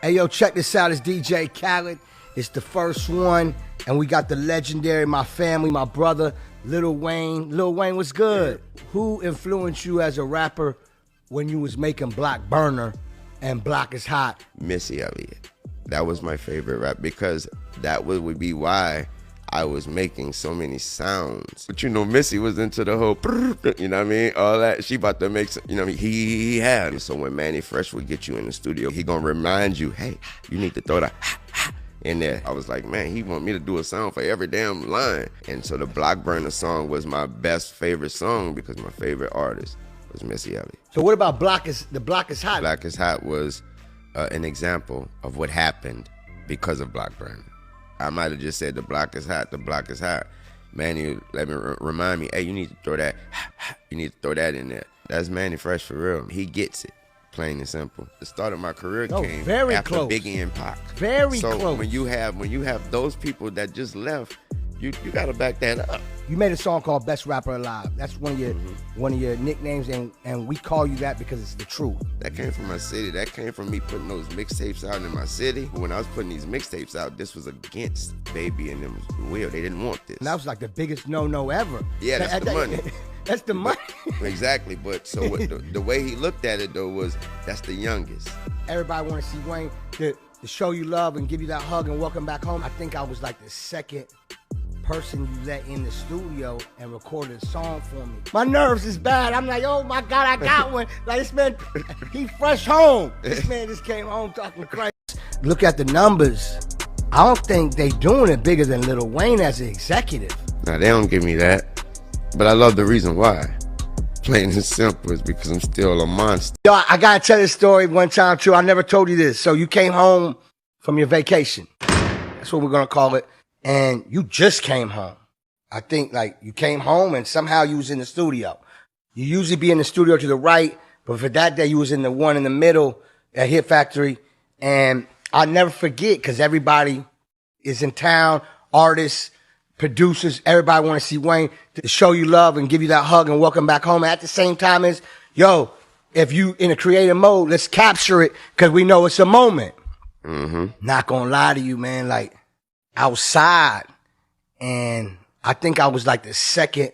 Hey, yo, check this out. It's DJ Khaled. It's the first one. And we got the legendary, my family, my brother, Lil Wayne. Lil Wayne, what's good? Who influenced you as a rapper when you was making Black Burner and Block is Hot? Missy Elliott. That was my favorite rap because that would be why I was making so many sounds. But you know, Missy was into the whole, you know what I mean? All that. She about to make some, you know what I mean? He had. So when Manny Fresh would get you in the studio, he gonna remind you, hey, you need to throw that in there. I was like, man, he want me to do a song for every damn line. And so the Block Burner song was my best favorite song because my favorite artist was Missy Elliott. So what about Block is Hot? Block is Hot was an example of what happened because of Block Burner. I might have just said the block is hot, the block is hot. Manny let me remind me, hey, you need to throw that, you need to throw that in there. That's Manny Fresh for real. He gets it, plain and simple. The start of my career came very after close. Biggie and Pac. Very close. So when you have those people that just left, you gotta back that up. You made a song called Best Rapper Alive. That's one of your nicknames, and we call you that because it's the truth. That came from my city. That came from me putting those mixtapes out in my city. When I was putting these mixtapes out, this was against Baby and them Will. They didn't want this. And that was like the biggest no ever. Yeah, that's the money. That's the money. Exactly. But so what the way he looked at it though was that's the youngest. Everybody want to see Wayne to show you love and give you that hug and welcome back home. I think I was like the second person you let in the studio and recorded a song for me. My nerves is bad. I'm like, oh my God, I got one. Like this man, he fresh home. This man just came home talking crazy. Look at the numbers. I don't think they doing it bigger than Lil Wayne as an executive. Now they don't give me that, but I love the reason why. Plain and simple is because I'm still a monster. Yo, I gotta tell this story one time too. I never told you this. So you came home from your vacation. That's what we're gonna call it. And you just came home. I think like you came home and somehow you was in the studio. You usually be in the studio to the right, but for that day you was in the one in the middle at Hit Factory. And I'll never forget because everybody is in town, artists, producers, everybody want to see Wayne to show you love and give you that hug and welcome back home. At the same time as, yo, if you in a creative mode, let's capture it because we know it's a moment. Not gonna lie to you, man, like, outside, and I think I was like the second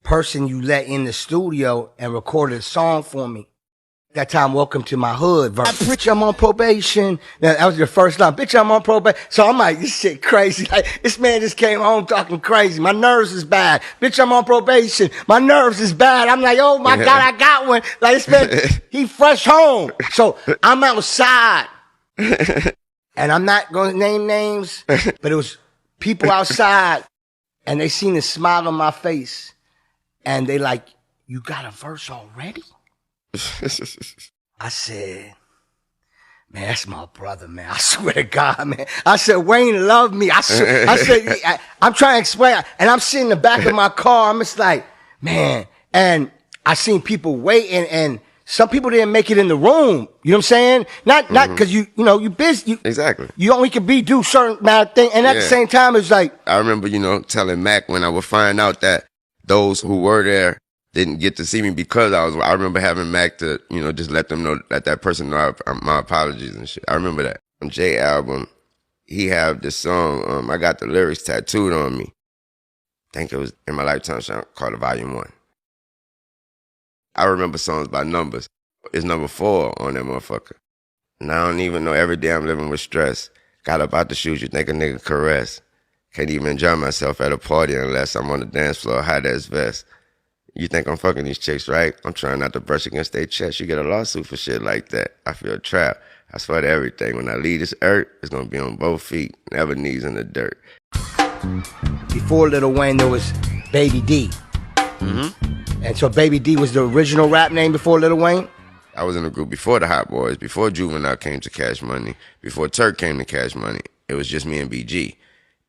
person you let in the studio and recorded a song for me. That time, Welcome to My Hood verse. Bitch, I'm on probation. That was your first line. Bitch, I'm on probation. So I'm like, this shit crazy. Like, this man just came home talking crazy. My nerves is bad. Bitch, I'm on probation. My nerves is bad. I'm like, oh my God, I got one. Like, this man, he fresh home. So I'm outside. And I'm not going to name names, but it was people outside and they seen the smile on my face and they like, you got a verse already? I said, man, that's my brother, man. I swear to God, man. I said, Wayne loved me. I said, I'm trying to explain. And I'm sitting in the back of my car. I'm just like, man. And I seen people waiting and some people didn't make it in the room. You know what I'm saying? Not because you know, you busy. Exactly. You only can do certain amount of things. And at the same time, it's like. I remember, telling Mac when I would find out that those who were there didn't get to see me because I remember having Mac to, just let them know that person know my apologies and shit. I remember that. On J album, he had this song, I got the lyrics tattooed on me. I think it was In My Lifetime called Volume 1. I remember songs by numbers. It's number 4 on that motherfucker. And I don't even know every day I'm living with stress. Got up out the shoes, you think a nigga caress. Can't even enjoy myself at a party unless I'm on the dance floor, hot as vest. You think I'm fucking these chicks, right? I'm trying not to brush against their chest. You get a lawsuit for shit like that. I feel trapped. I swear to everything. When I leave this earth, it's gonna be on both feet, never knees in the dirt. Before Lil Wayne, there was Baby D. And so Baby D was the original rap name before Lil Wayne? I was in a group before the Hot Boys, before Juvenile came to Cash Money, before Turk came to Cash Money. It was just me and BG.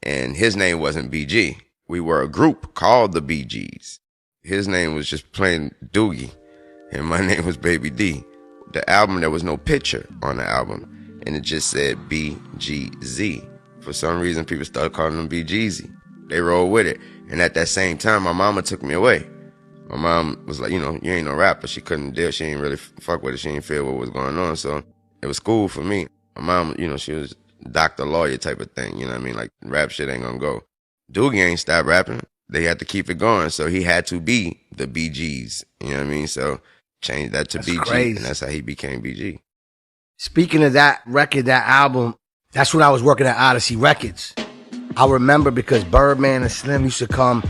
And his name wasn't BG. We were a group called the BGs. His name was just plain Doogie, and my name was Baby D. The album, there was no picture on the album, and it just said BGZ. For some reason, people started calling him BGZ. They rolled with it. And at that same time, my mama took me away. My mom was like, you ain't no rapper. She couldn't deal. She ain't really fuck with it. She didn't feel what was going on. So it was cool for me. My mom, you know, she was doctor, lawyer type of thing. You know what I mean? Like rap shit ain't gonna go. Doogie ain't stopped rapping. They had to keep it going, so he had to be the BGs. You know what I mean? So changed that to That's BG, crazy. and that's how he became BG. Speaking of that record, that album, that's when I was working at Odyssey Records. I remember because Birdman and Slim used to come,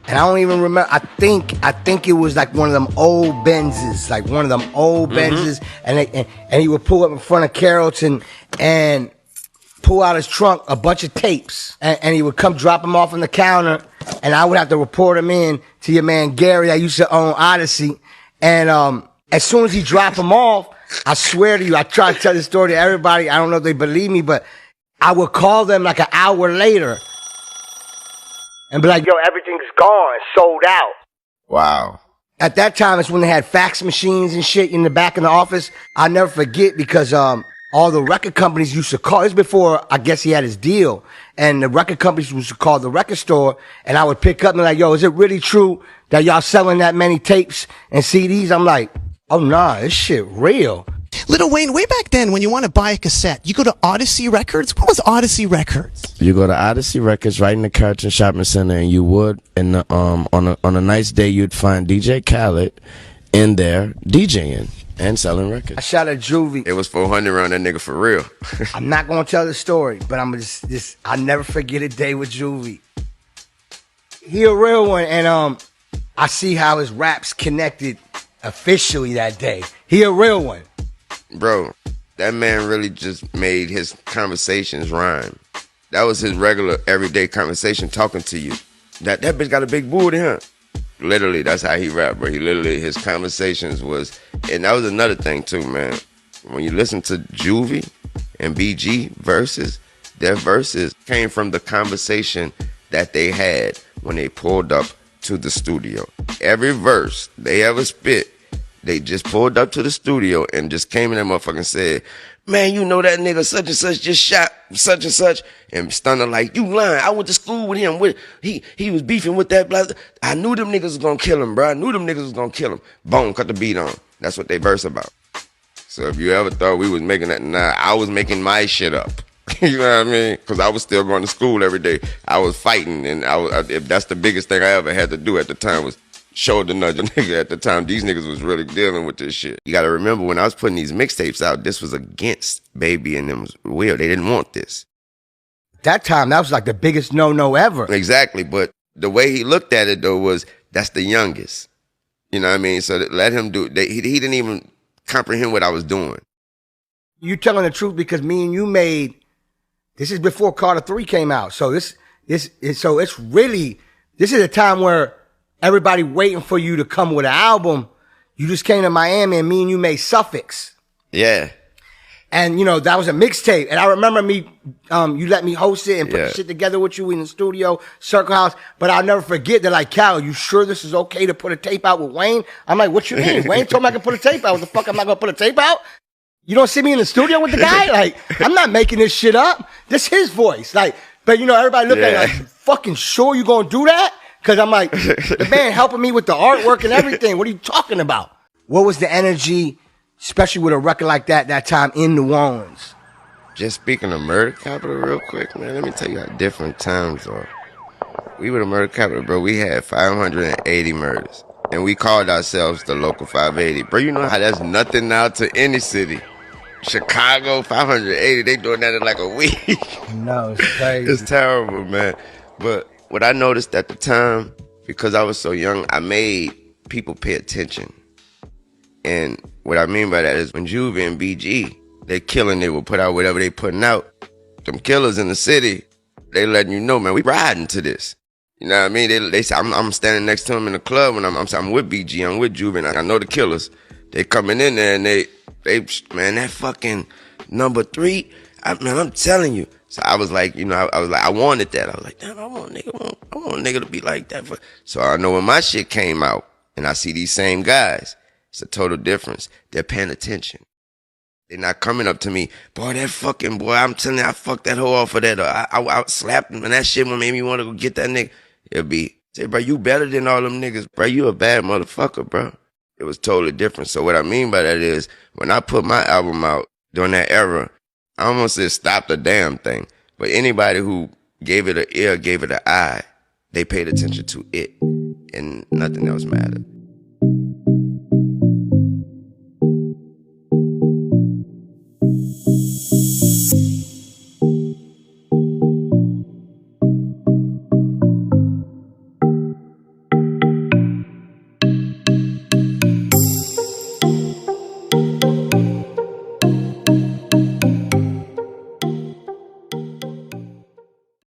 and I don't even remember. I think it was like one of them old Benzes, Benzes, and he would pull up in front of Carrollton and pull out his trunk a bunch of tapes, and he would come drop them off on the counter, and I would have to report them in to your man Gary. I used to own Odyssey, and as soon as he dropped them off, I swear to you, I try to tell this story to everybody. I don't know if they believe me, but I would call them like an hour later and be like, yo, everything's gone, sold out. Wow. At that time, it's when they had fax machines and shit in the back of the office. I'll never forget because all the record companies used to call. This before, I guess, he had his deal. And the record companies used to call the record store, and I would pick up and be like, yo, is it really true that y'all selling that many tapes and CDs? I'm like, oh, nah, this shit real. Lil Wayne, way back then, when you want to buy a cassette, you go to Odyssey Records. What was Odyssey Records? You go to Odyssey Records right in the Carlton Shopping Center, and you would, on a nice day, you'd find DJ Khaled in there DJing and selling I records. shot at Juvie. It was 400 around that nigga for real. I'm not gonna tell the story, but I'm just I'll never forget a day with Juvie. He a real one, and I see how his raps connected officially that day. He a real one. Bro, that man really just made his conversations rhyme. That was his regular, everyday conversation talking to you. That bitch got a big booty, huh? Literally, that's how he rap, bro. He literally, his conversations was, and that was another thing too, man. When you listen to Juvie and BG verses, their verses came from the conversation that they had when they pulled up to the studio. Every verse they ever spit, they just pulled up to the studio and just came in that motherfucker and said, man, you know that nigga such and such just shot such and such. And Stunner like, you lying. I went to school with him. He was beefing with that blah. I knew them niggas was gonna kill him, bro. I knew them niggas was gonna kill him. Boom, cut the beat on. That's what they verse about. So if you ever thought we was making that, nah, I was making my shit up. You know what I mean? Because I was still going to school every day. I was fighting, and if that's the biggest thing I ever had to do at the time was shoulder nudge a nigga at the time. These niggas was really dealing with this shit. You got to remember, when I was putting these mixtapes out, this was against Baby and them Will. They didn't want this. That time, that was like the biggest no-no ever. Exactly, but the way he looked at it, though, was that's the youngest. You know what I mean? So let him do it. He didn't even comprehend what I was doing. You telling the truth because me and you made, this is before Carter 3 came out. So this is a time where everybody waiting for you to come with an album. You just came to Miami and me and you made Suffix. Yeah. And, you know, that was a mixtape. And I remember you let me host it and put the shit together with you in the studio, Circle House. But I'll never forget that, like, Cal, you sure this is okay to put a tape out with Wayne? I'm like, what you mean? Wayne told me I could put a tape out. What the fuck, I'm not going to put a tape out? You don't see me in the studio with the guy? Like, I'm not making this shit up. This his voice. Like, but, you know, everybody look at me like, fucking sure you going to do that? Because I'm like, the man helping me with the artwork and everything. What are you talking about? What was the energy, especially with a record like that time in New Orleans? Just speaking of Murder Capital real quick, man, let me tell you how different times are. We were the Murder Capital, bro. We had 580 murders. And we called ourselves the Local 580. Bro, you know how that's nothing now to any city. Chicago, 580, they doing that in like a week. No, it's crazy. It's terrible, man. But what I noticed at the time, because I was so young, I made people pay attention. And what I mean by that is when Juvie and BG, they killing, they will put out whatever they putting out. Them killers in the city, they letting you know, man, we riding to this. You know what I mean? They say, I'm standing next to them in the club and I'm with BG, I'm with Juvie, and I know the killers. They coming in there and they man, that fucking number 3, I'm telling you. So I was like, you know, I wanted that. I was like, damn, I want a nigga to be like that. So I know when my shit came out and I see these same guys, it's a total difference. They're paying attention. They're not coming up to me, boy, that fucking boy, I'm telling you, I fucked that hoe off of that. Or I slapped him and that shit made me want to go get that nigga. It'll be, say, bro, you better than all them niggas. Bro, you a bad motherfucker, bro. It was totally different. So what I mean by that is when I put my album out during that era, I almost said stop the damn thing. But anybody who gave it an ear, gave it an eye, they paid attention to it, and nothing else mattered.